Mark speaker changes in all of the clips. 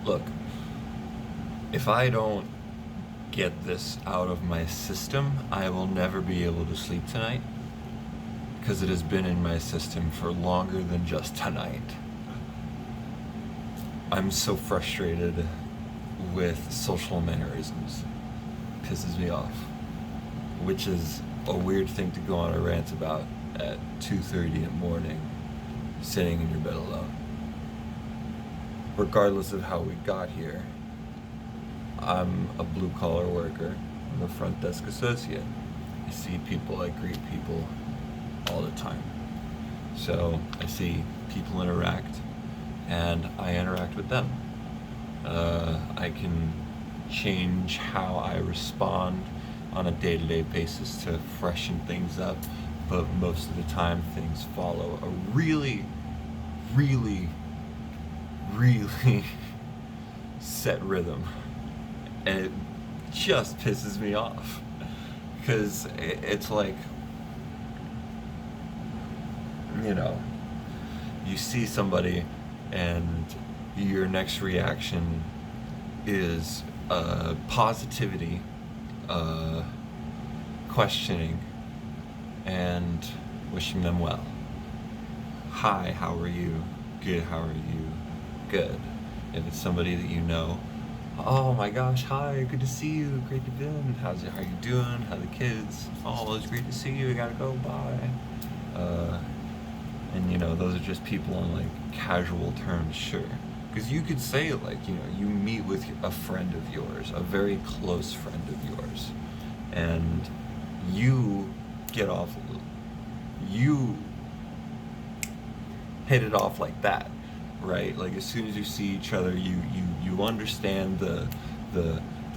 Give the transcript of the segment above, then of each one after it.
Speaker 1: Look, if I don't get this out of my system, I will never be able to sleep tonight because it has been in my system for longer than just tonight. I'm so frustrated with social mannerisms. Pisses me off. Which is a weird thing to go on a rant about at 2:30 in the morning, sitting in your bed alone. Regardless of how we got here, I'm a blue-collar worker. I'm a front desk associate. I see people, I greet people all the time. So I see people interact, and I interact with them. I can change how I respond on a day-to-day basis to freshen things up, but most of the time things follow a really, really, really set rhythm. And it just pisses me off because it's like, you see somebody and your next reaction is positivity, questioning, and wishing them well. Hi, how are you? Good, how are you? Good. If it's somebody that you know, oh my gosh, hi, good to see you, great to be in. How you doing? How are the kids? Oh, it's great to see you, I gotta go, bye. And those are just people on like casual terms, sure. Because you could say you meet with a friend of yours, a very close friend of yours, and you you hit it off like that, right? Like as soon as you see each other, you understand the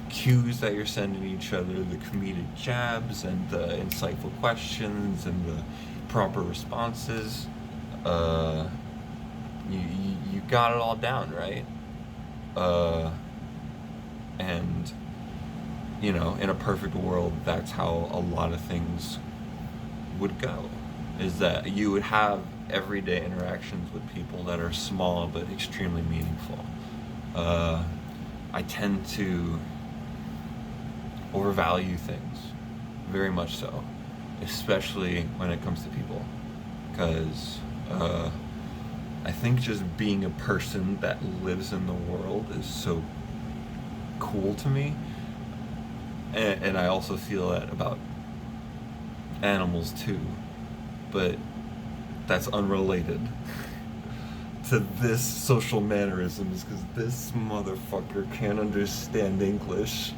Speaker 1: cues that you're sending each other, the comedic jabs and the insightful questions and the proper responses. You got it all down, right? And in a perfect world, that's how a lot of things would go. Is that you would have everyday interactions with people that are small but extremely meaningful. I tend to overvalue things, very much so, especially when it comes to people, because I think just being a person that lives in the world is so cool to me, and I also feel that about animals too, but that's unrelated to this social mannerisms, because this motherfucker can't understand English,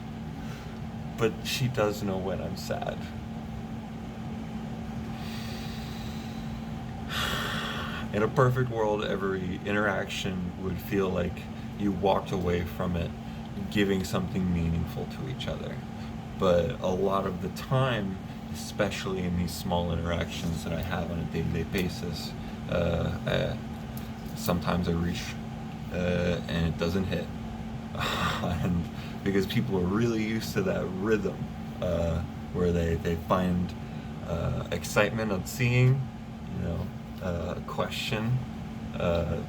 Speaker 1: but she does know when I'm sad. In a perfect world, every interaction would feel like you walked away from it giving something meaningful to each other. But a lot of the time, especially in these small interactions that I have on a day-to-day basis, sometimes I reach and it doesn't hit. And because people are really used to that rhythm, where they find excitement of seeing, a question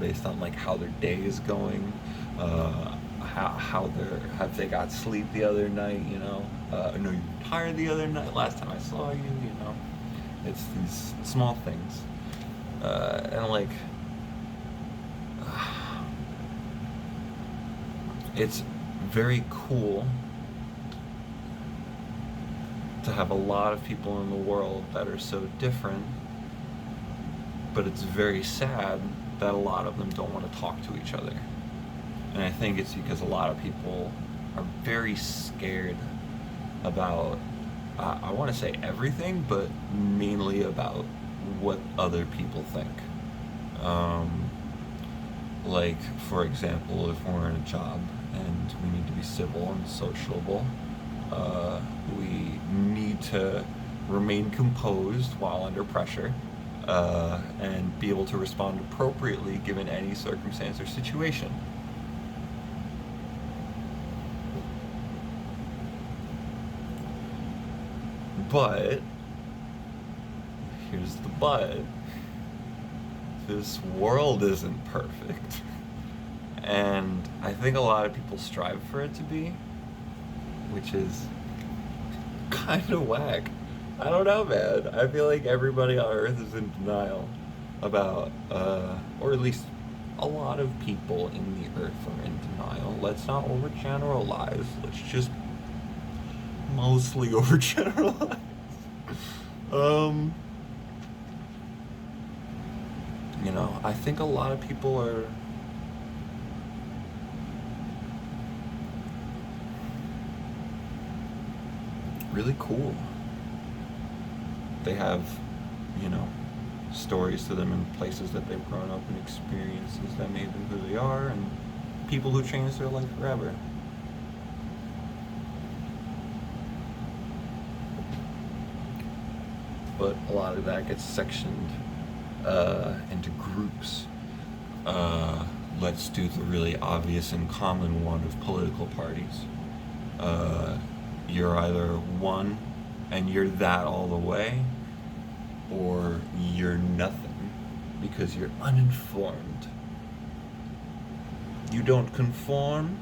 Speaker 1: based on like how their day is going, have they got sleep the other night, I know you were tired the other night, last time I saw you, it's these small things, and like it's very cool to have a lot of people in the world that are so different, but it's very sad that a lot of them don't want to talk to each other. And I think it's because a lot of people are very scared about, I want to say everything, but mainly about what other people think. Like, for example, if we're in a job and we need to be civil and sociable, we need to remain composed while under pressure, and be able to respond appropriately given any circumstance or situation. But, here's the but, this world isn't perfect. And I think a lot of people strive for it to be, which is kind of whack. I don't know, man. I feel like everybody on Earth is in denial about, or at least a lot of people in the Earth are in denial. Let's not overgeneralize. Let's just mostly overgeneralize. You know, I think a lot of people are really cool. They have, you know, stories to them and places that they've grown up and experiences that made them who they are, and people who changed their life forever. But a lot of that gets sectioned into groups. Let's do the really obvious and common one of political parties. You're either one and you're that all the way, or you're nothing because you're uninformed. You don't conform,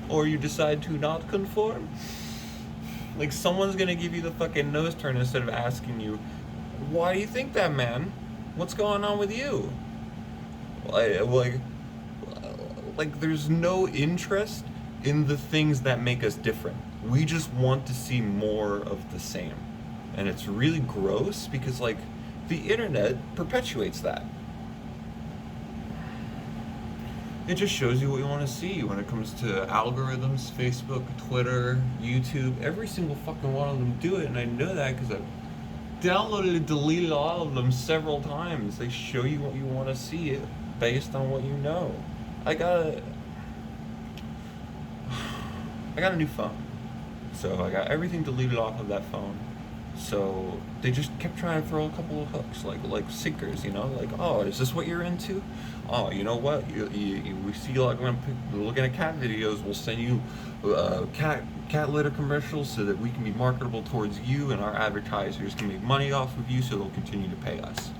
Speaker 1: or you decide to not conform. Like, someone's gonna give you the fucking nose turn instead of asking you, why do you think that, man? What's going on with you? Like there's no interest in the things that make us different. We just want to see more of the same. And it's really gross because, like, the internet perpetuates that. It just shows you what you want to see when it comes to algorithms, Facebook, Twitter, YouTube. Every single fucking one of them do it, and I know that because I've downloaded and deleted all of them several times. They show you what you want to see based on what you know. I got a new phone, so I got everything deleted off of that phone. So they just kept trying to throw a couple of hooks, like sinkers, you know, like, oh, is this what you're into? Oh, you know what? We see, like, when I'm looking at cat videos, we'll send you cat litter commercials so that we can be marketable towards you, and our advertisers can make money off of you, so they'll continue to pay us.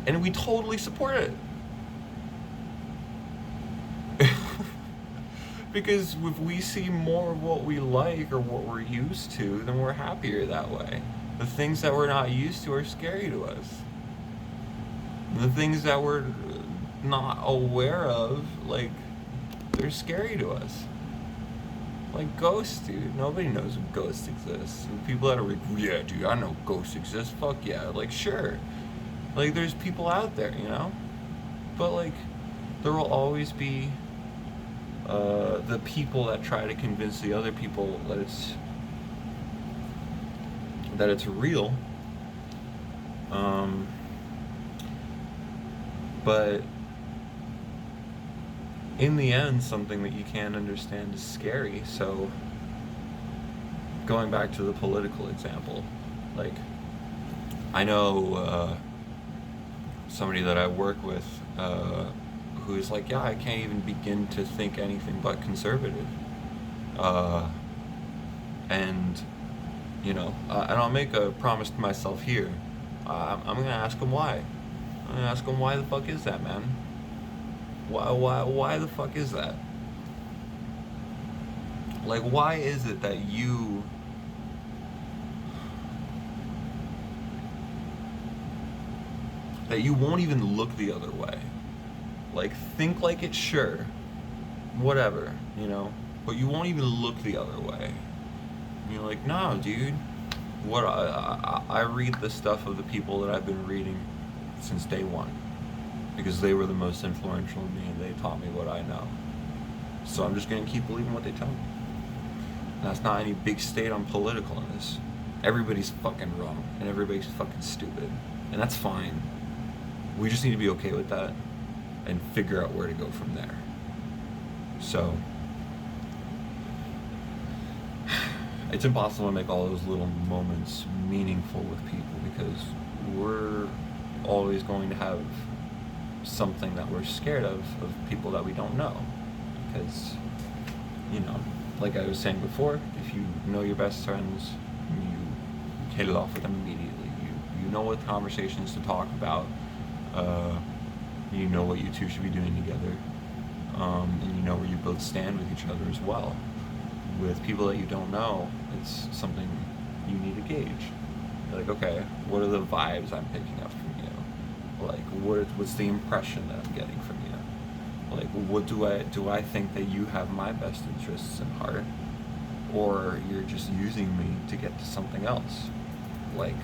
Speaker 1: And we totally support it. Because if we see more of what we like or what we're used to, then we're happier that way. The things that we're not used to are scary to us. The things that we're not aware of, like, they're scary to us. Like ghosts, dude. Nobody knows if ghosts exist. And people that are like, yeah, dude, I know ghosts exist. Fuck yeah. Like, sure. Like, there's people out there, you know? But, like, there will always be the people that try to convince the other people that it's real. But in the end, something that you can't understand is scary. So going back to the political example, like, I know somebody that I work with who's like, yeah, I can't even begin to think anything but conservative. And, you know, and I'll make a promise to myself here. I'm going to ask him why. I'm going to ask him, why the fuck is that, man? Why the fuck is that? Like, why is it that you won't even look the other way? Like, think like it's sure, whatever, you know, but you won't even look the other way. And you're like, no, dude. What I read the stuff of the people that I've been reading since day one, because they were the most influential in me and they taught me what I know. So I'm just gonna keep believing what they tell me. And that's not any big state on political in this. Everybody's fucking wrong and everybody's fucking stupid, and that's fine. We just need to be okay with that and figure out where to go from there. So it's impossible to make all those little moments meaningful with people, because we're always going to have something that we're scared of people that we don't know. Because, you know, like I was saying before, if you know your best friends, you hit it off with them immediately. You know what conversations to talk about. You know what you two should be doing together. And you know where you both stand with each other as well. With people that you don't know, it's something you need to gauge. You're like, okay, what are the vibes I'm picking up from you? Like, what's the impression that I'm getting from you? Like, what do I think that you have my best interests in heart, or you're just using me to get to something else? Like,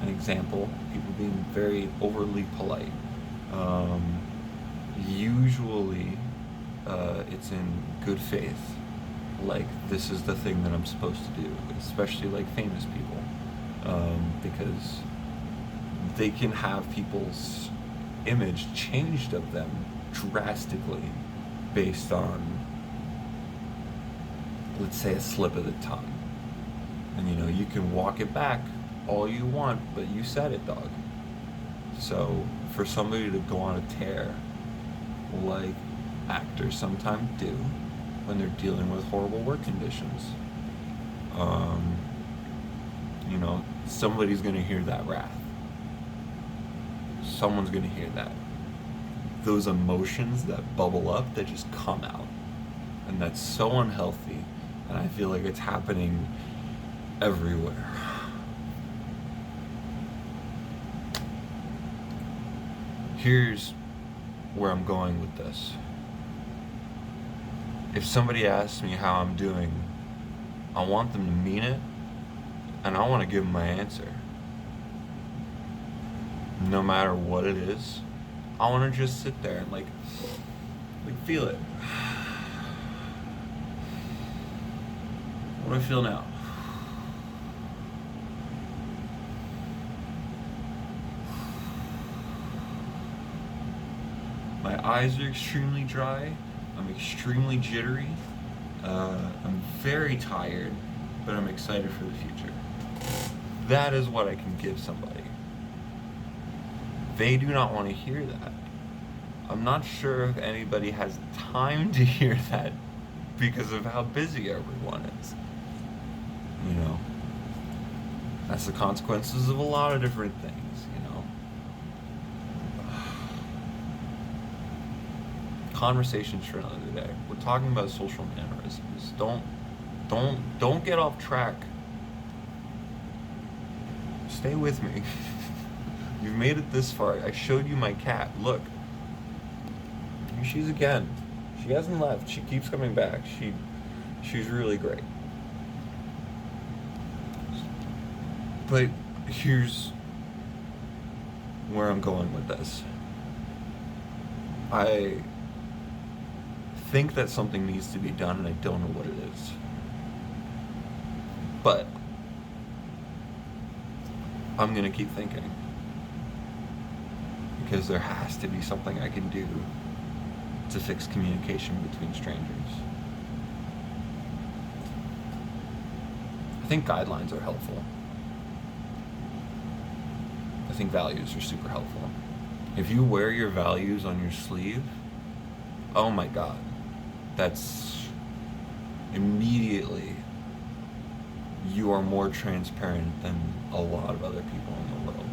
Speaker 1: an example, people being very overly polite. Usually, it's in good faith. Like, this is the thing that I'm supposed to do, especially like famous people, because they can have people's image changed of them drastically based on, let's say, a slip of the tongue. And you can walk it back all you want, but you said it, dog. So for somebody to go on a tear, like actors sometimes do when they're dealing with horrible work conditions, somebody's going to hear that wrath. Someone's going to hear that. Those emotions that bubble up, that just come out. And that's so unhealthy. And I feel like it's happening everywhere. Here's where I'm going with this. If somebody asks me how I'm doing, I want them to mean it, and I want to give them my answer. No matter what it is, I want to just sit there and like feel it. What do I feel now? My eyes are extremely dry. I'm extremely jittery. I'm very tired, but I'm excited for the future. That is what I can give somebody. They do not want to hear that. I'm not sure if anybody has time to hear that because of how busy everyone is. That's the consequences of a lot of different things, Conversations for another day. We're talking about social mannerisms. Don't get off track. Stay with me. You've made it this far. I showed you my cat. Look. Here she is again. She hasn't left. She keeps coming back. She's really great. But here's where I'm going with this. I think that something needs to be done, and I don't know what it is. But I'm gonna keep thinking, because there has to be something I can do to fix communication between strangers. I think guidelines are helpful. I think values are super helpful. If you wear your values on your sleeve, oh my God, that's immediately, you are more transparent than a lot of other people in the world.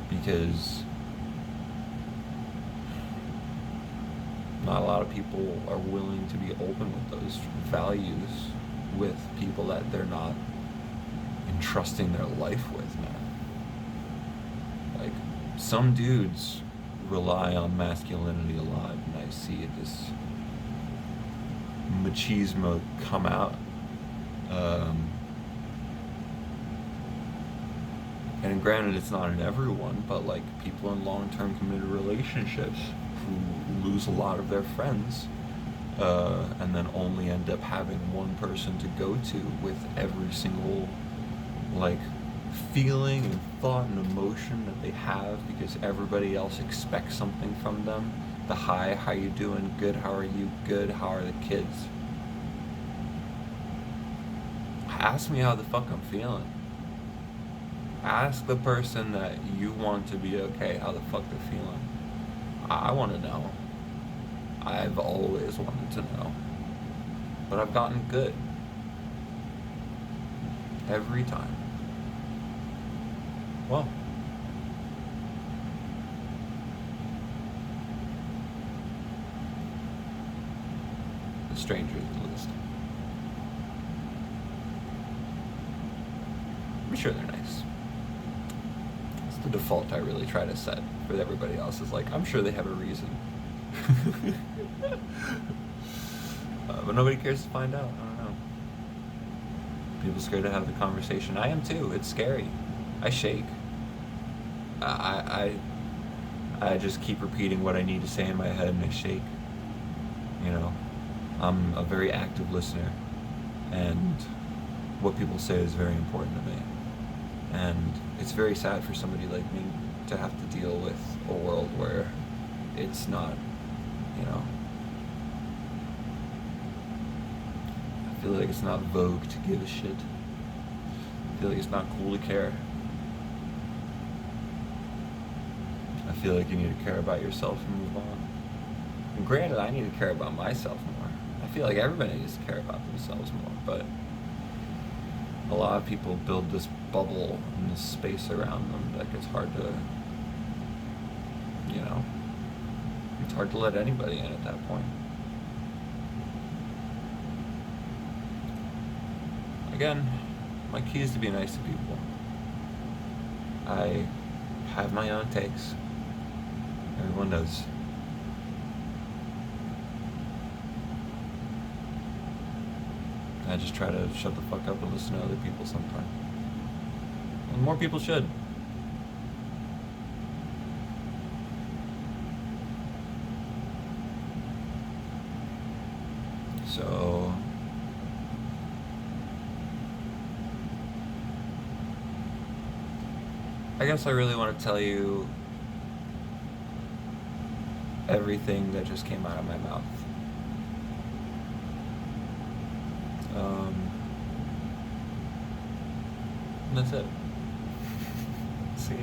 Speaker 1: Because not a lot of people are willing to be open with those values with people that they're not entrusting their life with, man. Like, some dudes rely on masculinity a lot, and I see this machismo come out. And granted, it's not in everyone, but like people in long-term committed relationships who lose a lot of their friends, and then only end up having one person to go to with every single like feeling and thought and emotion that they have, because everybody else expects something from them. The hi, how you doing? Good, how are you? Good, how are the kids? Ask me how the fuck I'm feeling. Ask the person that you want to be okay how the fuck they're feeling. I want to know. I've always wanted to know. But I've gotten good. Every time. Well, The strangers, at least. I'm sure they're nice. It's the default I really try to set for everybody else. Is like, I'm sure they have a reason. But nobody cares to find out. I don't know. People scared to have the conversation. I am too. It's scary. I shake. I just keep repeating what I need to say in my head, and I shake. You know, I'm a very active listener, and what people say is very important to me. And it's very sad for somebody like me to have to deal with a world where it's not, you know, I feel like it's not vogue to give a shit. I feel like it's not cool to care. I feel like you need to care about yourself and move on. And granted, I need to care about myself more. I feel like everybody needs to care about themselves more, but a lot of people build this bubble and this space around them that it's hard to, you know, it's hard to let anybody in at that point. Again, my key is to be nice to people. I have my own takes. Everyone does. I just try to shut the fuck up and listen to other people sometimes. And more people should. So, I guess I really want to tell you everything that just came out of my mouth. That's it. See ya.